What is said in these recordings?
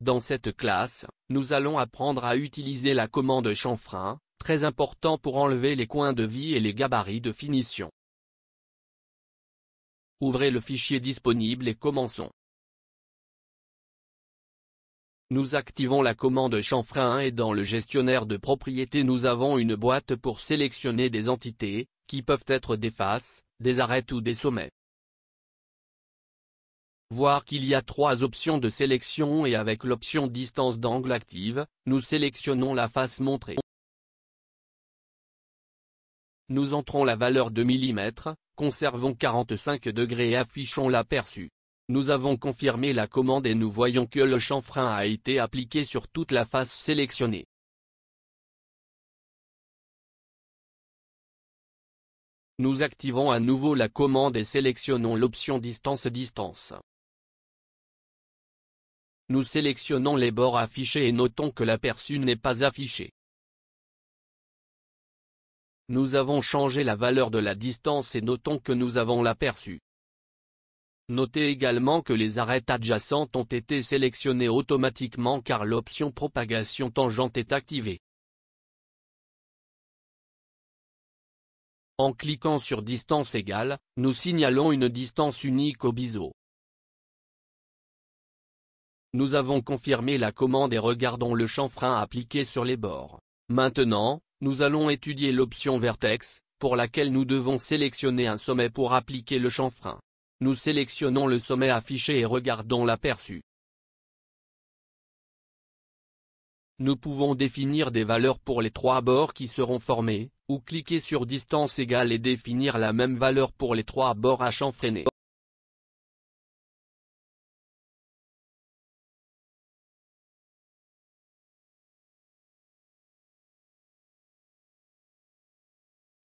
Dans cette classe, nous allons apprendre à utiliser la commande chanfrein, très important pour enlever les coins de vie et les gabarits de finition. Ouvrez le fichier disponible et commençons. Nous activons la commande chanfrein et dans le gestionnaire de propriétés nous avons une boîte pour sélectionner des entités, qui peuvent être des faces, des arêtes ou des sommets. Voir qu'il y a 3 options de sélection et avec l'option distance d'angle active, nous sélectionnons la face montrée. Nous entrons la valeur de millimètres, conservons 45 degrés et affichons l'aperçu. Nous avons confirmé la commande et nous voyons que le chanfrein a été appliqué sur toute la face sélectionnée. Nous activons à nouveau la commande et sélectionnons l'option distance. Nous sélectionnons les bords affichés et notons que l'aperçu n'est pas affiché. Nous avons changé la valeur de la distance et notons que nous avons l'aperçu. Notez également que les arêtes adjacentes ont été sélectionnées automatiquement car l'option propagation tangente est activée. En cliquant sur distance égale, nous signalons une distance unique au biseau. Nous avons confirmé la commande et regardons le chanfrein appliqué sur les bords. Maintenant, nous allons étudier l'option vertex, pour laquelle nous devons sélectionner un sommet pour appliquer le chanfrein. Nous sélectionnons le sommet affiché et regardons l'aperçu. Nous pouvons définir des valeurs pour les 3 bords qui seront formés, ou cliquer sur distance égale et définir la même valeur pour les 3 bords à chanfreiner.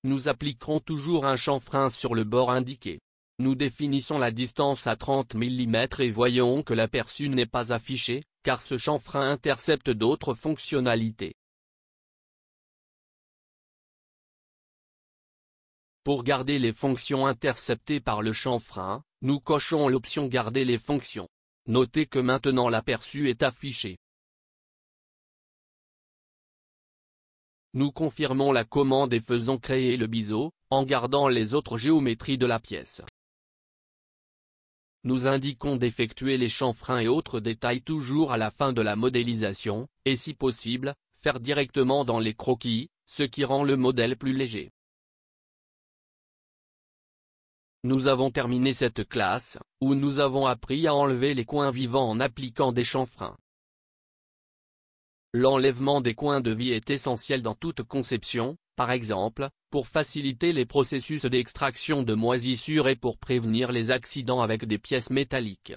Nous appliquerons toujours un chanfrein sur le bord indiqué. Nous définissons la distance à 30 mm et voyons que l'aperçu n'est pas affiché, car ce chanfrein intercepte d'autres fonctionnalités. Pour garder les fonctions interceptées par le chanfrein, nous cochons l'option Garder les fonctions. Notez que maintenant l'aperçu est affiché. Nous confirmons la commande et faisons créer le biseau, en gardant les autres géométries de la pièce. Nous indiquons d'effectuer les chanfreins et autres détails toujours à la fin de la modélisation, et si possible, faire directement dans les croquis, ce qui rend le modèle plus léger. Nous avons terminé cette classe, où nous avons appris à enlever les coins vivants en appliquant des chanfreins. L'enlèvement des coins de vie est essentiel dans toute conception, par exemple, pour faciliter les processus d'extraction de moisissures et pour prévenir les accidents avec des pièces métalliques.